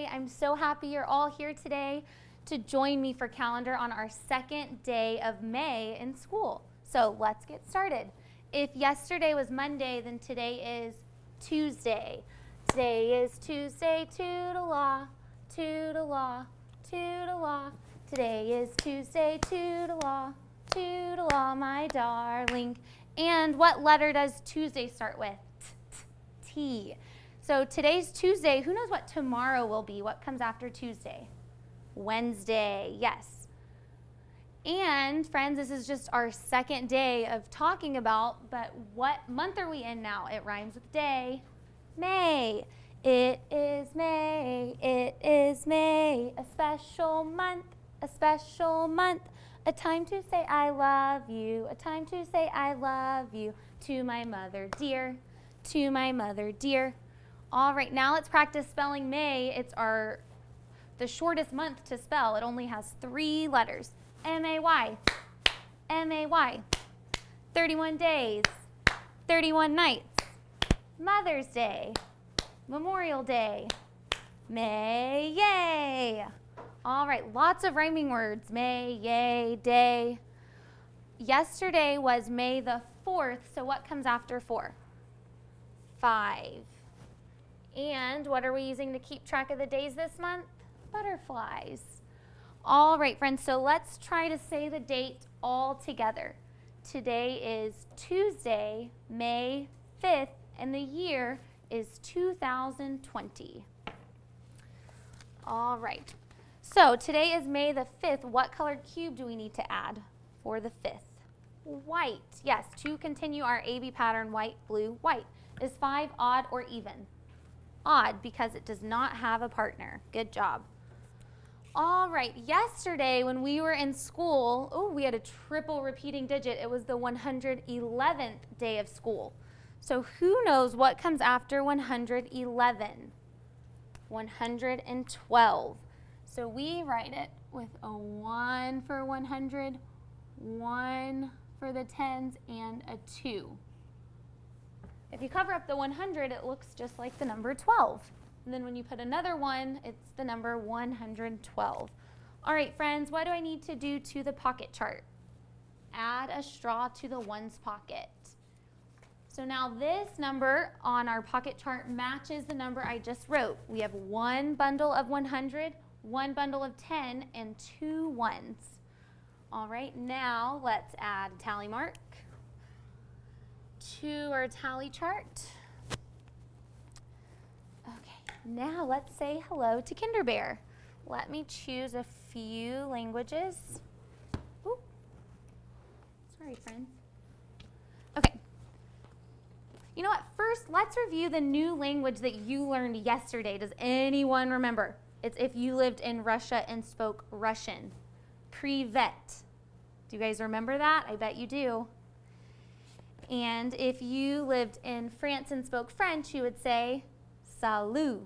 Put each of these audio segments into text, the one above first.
Monday. I'm so happy you're all here today to join me for calendar on our second day of May in school. So let's get started. If yesterday was Monday, then today is Tuesday. Today is Tuesday, toodle-la, toodle-la, toodle-la. Today is Tuesday, toodle-la, toodle-la, my darling. And what letter does Tuesday start with? T. So today's Tuesday. Who knows what tomorrow will be? What comes after Tuesday? Wednesday, yes. And friends, this is just our second day of talking about, but what month are we in now? It rhymes with day. May. It is May. It is May. A special month. A special month. A time to say I love you. A time to say I love you. To my mother dear. To my mother dear. All right, now let's practice spelling May. It's the shortest month to spell. It only has 3 letters. M-A-Y. M-A-Y. 31 days. 31 nights. Mother's Day. Memorial Day. May, yay. All right, lots of rhyming words. May, yay, day. Yesterday was May the 4th, so what comes after 4? 5. And what are we using to keep track of the days this month? Butterflies. All right, friends, so let's try to say the date all together. Today is Tuesday, May 5th, and the year is 2020. All right, so today is May the 5th. What colored cube do we need to add for the 5th? White. Yes, to continue our AB pattern, white, blue, white. Is 5 odd or even? Odd, because it does not have a partner. Good job. All right, yesterday when we were in school, we had a triple repeating digit. It was the 111th day of school. So who knows what comes after 111? 112. So we write it with a 1 for 100, 1 for the tens, and a 2. If you cover up the 100, it looks just like the number 12. And then when you put another 1, it's the number 112. All right, friends, what do I need to do to the pocket chart? Add a straw to the ones pocket. So now this number on our pocket chart matches the number I just wrote. We have 1 bundle of 100, 1 bundle of 10, and 2 ones. All right, now let's add a tally mark to our tally chart. Okay, now let's say hello to Kinder Bear. Let me choose a few languages. Ooh. Sorry, friends. Okay. You know what? First, let's review the new language that you learned yesterday. Does anyone remember? It's if you lived in Russia and spoke Russian. Privet. Do you guys remember that? I bet you do. And if you lived in France and spoke French, you would say salut.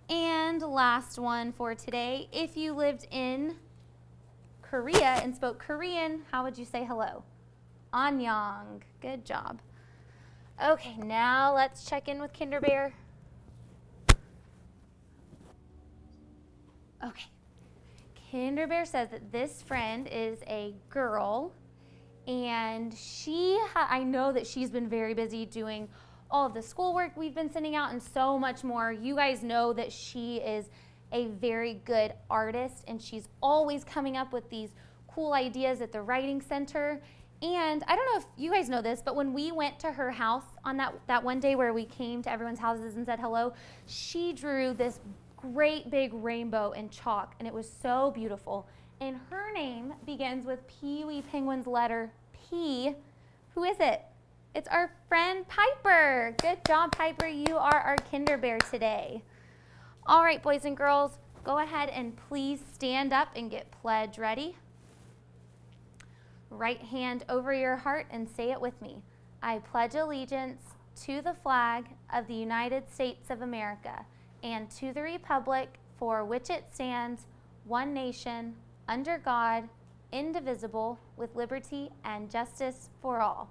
And last one for today, if you lived in Korea and spoke Korean, how would you say hello? Annyeong. Good job. Okay, now let's check in with Kinder Bear. Okay. Kinder Bear says that this friend is a girl, and I know that she's been very busy doing all of the schoolwork we've been sending out and so much more. You guys know that she is a very good artist, and she's always coming up with these cool ideas at the Writing Center. And I don't know if you guys know this, but when we went to her house on that one day where we came to everyone's houses and said hello, she drew this great big rainbow in chalk, and it was so beautiful. And her name begins with Pee-wee Penguin's letter P. Who is it? It's our friend Piper. Good job, Piper. You are our Kinder Bear today. All right, boys and girls, go ahead and please stand up and get pledge ready. Right hand over your heart and say it with me. I pledge allegiance to the flag of the United States of America and to the republic for which it stands, one nation, under God, indivisible, with liberty and justice for all.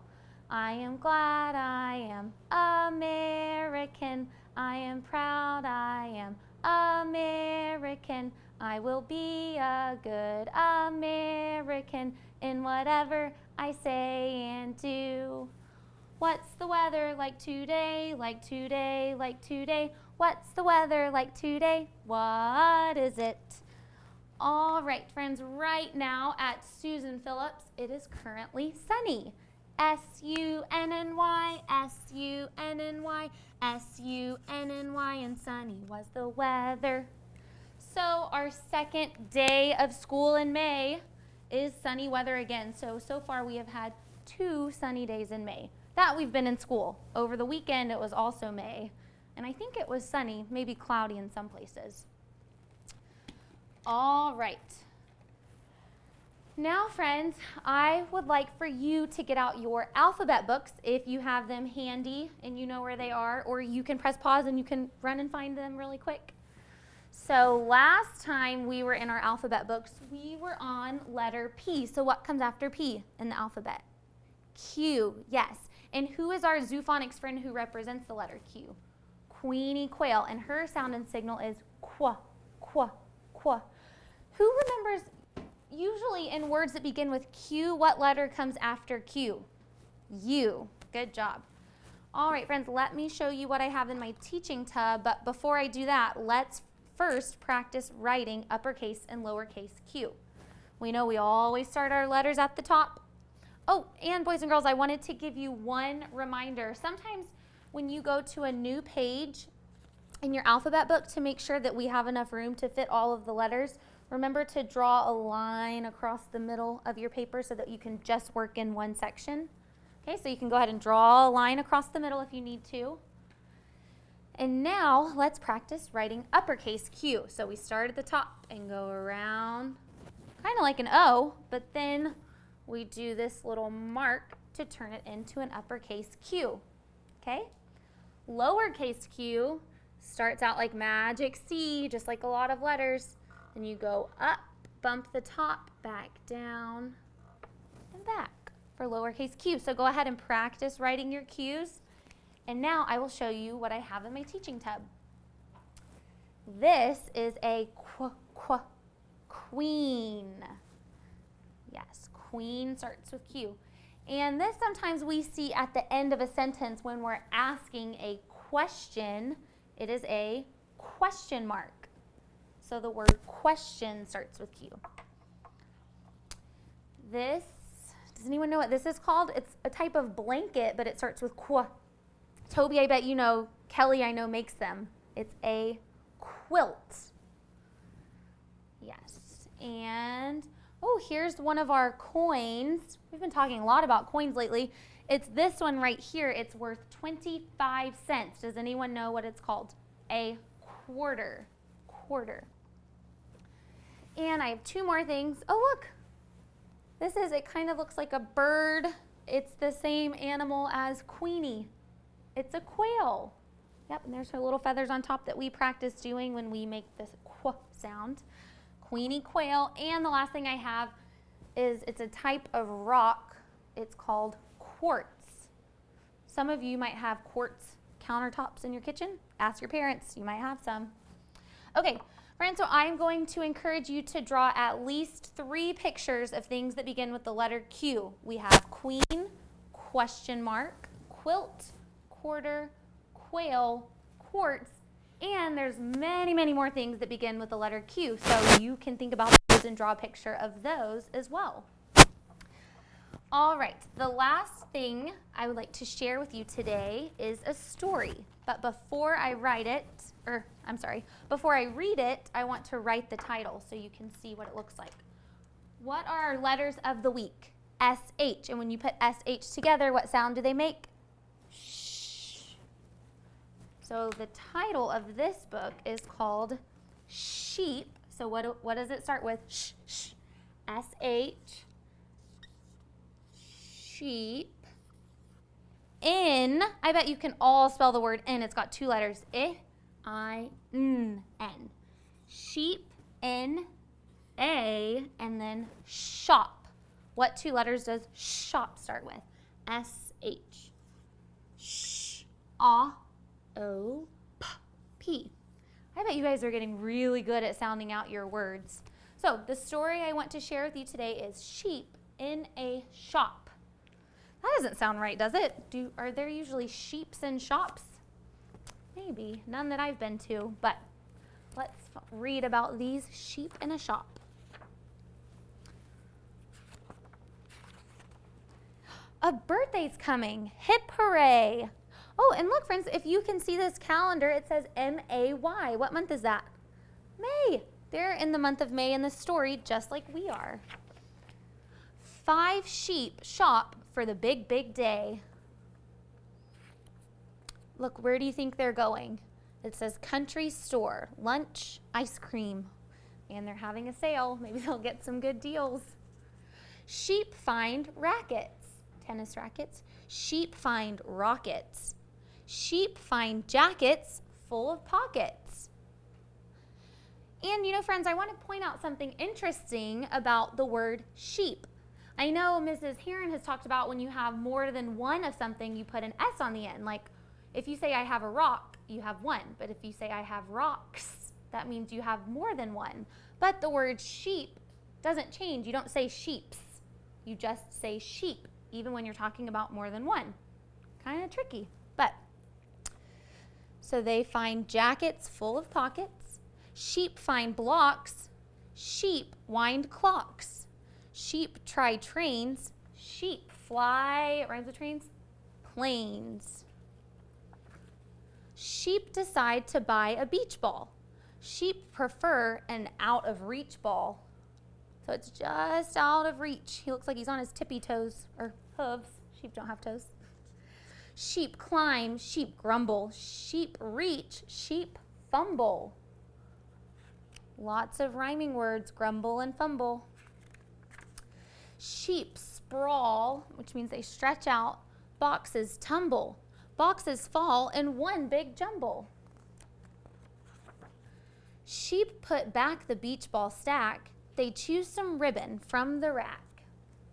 I am glad I am American. I am proud I am American. I will be a good American in whatever I say and do. What's the weather like today, like today, like today? What's the weather like today? What is it? All right, friends, right now at Susan Phillips, it is currently sunny. S-U-N-N-Y, S-U-N-N-Y, S-U-N-N-Y, and sunny was the weather. So our second day of school in May is sunny weather again. So far we have had 2 sunny days in May that we've been in school. Over the weekend it was also May, and I think it was sunny, maybe cloudy in some places. All right. Now, friends, I would like for you to get out your alphabet books if you have them handy and you know where they are, or you can press pause and you can run and find them really quick. So last time we were in our alphabet books, we were on letter P. So what comes after P in the alphabet? Q, yes. And who is our zoophonics friend who represents the letter Q? Queenie Quail, and her sound and signal is qua, qua, qua. Who remembers, usually in words that begin with Q, what letter comes after Q? U. Good job. All right, friends, let me show you what I have in my teaching tub, but before I do that, let's first practice writing uppercase and lowercase Q. We know we always start our letters at the top. Oh, and boys and girls, I wanted to give you one reminder. Sometimes when you go to a new page in your alphabet book, to make sure that we have enough room to fit all of the letters, remember to draw a line across the middle of your paper so that you can just work in one section. Okay, so you can go ahead and draw a line across the middle if you need to. And now let's practice writing uppercase Q. So we start at the top and go around, kind of like an O, but then we do this little mark to turn it into an uppercase Q. Okay? Lowercase q starts out like magic C, just like a lot of letters. Then you go up, bump the top, back down, and back for lowercase q. So go ahead and practice writing your Q's. And now I will show you what I have in my teaching tub. This is a queen. Yes, queen starts with Q. And this sometimes we see at the end of a sentence when we're asking a question. It is a question mark. So the word question starts with Q. This, does anyone know what this is called? It's a type of blanket, but it starts with Qu. Toby, I bet you know. Kelly, I know, makes them. It's a quilt. Yes. And, oh, here's one of our coins. We've been talking a lot about coins lately. It's this one right here. It's worth 25 cents. Does anyone know what it's called? A quarter. Quarter. And I have 2 more things. Oh, look. It kind of looks like a bird. It's the same animal as Queenie. It's a quail. Yep, and there's her little feathers on top that we practice doing when we make this qu sound. Queenie Quail. And the last thing I have is it's a type of rock. It's called quartz. Some of you might have quartz countertops in your kitchen. Ask your parents. You might have some. Okay, friends, so I'm going to encourage you to draw at least 3 pictures of things that begin with the letter Q. We have queen, question mark, quilt, quarter, quail, quartz, and there's many, many more things that begin with the letter Q. So you can think about those and draw a picture of those as well. All right, the last thing I would like to share with you today is a story. But before I read it, I want to write the title so you can see what it looks like. What are our letters of the week? SH. And when you put SH together, what sound do they make? Shh. So the title of this book is called Sheep. So what does it start with? Shh, shh. SH. Sheep. In, I bet you can all spell the word in. It's got 2 letters. I-N-N. Sheep, N-A, and then shop. What 2 letters does shop start with? S-H. Sh-A-O-P. I bet you guys are getting really good at sounding out your words. So the story I want to share with you today is sheep in a shop. That doesn't sound right, does it? Are there usually sheeps in shops? Maybe, none that I've been to, but let's read about these sheep in a shop. A birthday's coming, hip hooray. Oh, and look friends, if you can see this calendar, it says M-A-Y. What month is that? May. They're in the month of May in the story, just like we are. 5 sheep shop for the big, big day. Look, where do you think they're going? It says country store, lunch, ice cream, and they're having a sale. Maybe they'll get some good deals. Sheep find rackets, tennis rackets. Sheep find rockets. Sheep find jackets full of pockets. And you know, friends, I want to point out something interesting about the word sheep. I know Mrs. Heron has talked about when you have more than one of something, you put an S on the end. Like if you say I have a rock, you have one. But if you say I have rocks, that means you have more than one. But the word sheep doesn't change. You don't say sheeps. You just say sheep, even when you're talking about more than one. Kind of tricky, but. So they find jackets full of pockets. Sheep find blocks. Sheep wind clocks. Sheep try trains. Sheep fly, it rhymes with trains, planes. Sheep decide to buy a beach ball. Sheep prefer an out of reach ball. So it's just out of reach. He looks like he's on his tippy toes, or hooves. Sheep don't have toes. Sheep climb, sheep grumble. Sheep reach, sheep fumble. Lots of rhyming words, grumble and fumble. Sheep sprawl, which means they stretch out. Boxes tumble. Boxes fall in one big jumble. Sheep put back the beach ball stack. They choose some ribbon from the rack.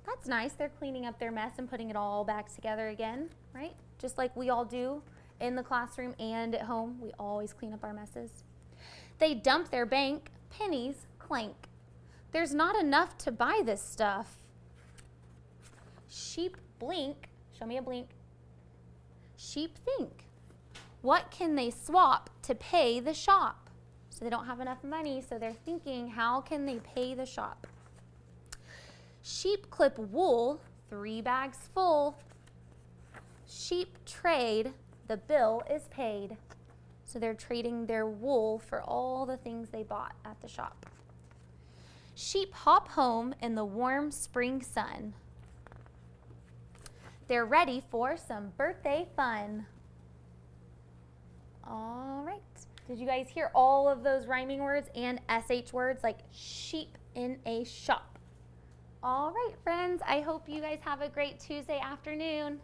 That's nice. They're cleaning up their mess and putting it all back together again, right? Just like we all do in the classroom and at home. We always clean up our messes. They dump their bank. Pennies clank. There's not enough to buy this stuff. Sheep blink. Show me a blink. Sheep think. What can they swap to pay the shop? So they don't have enough money, so they're thinking, how can they pay the shop? Sheep clip wool, 3 bags full. Sheep trade, the bill is paid. So they're trading their wool for all the things they bought at the shop. Sheep hop home in the warm spring sun. They're ready for some birthday fun. All right. Did you guys hear all of those rhyming words and SH words like sheep in a shop? All right, friends. I hope you guys have a great Tuesday afternoon.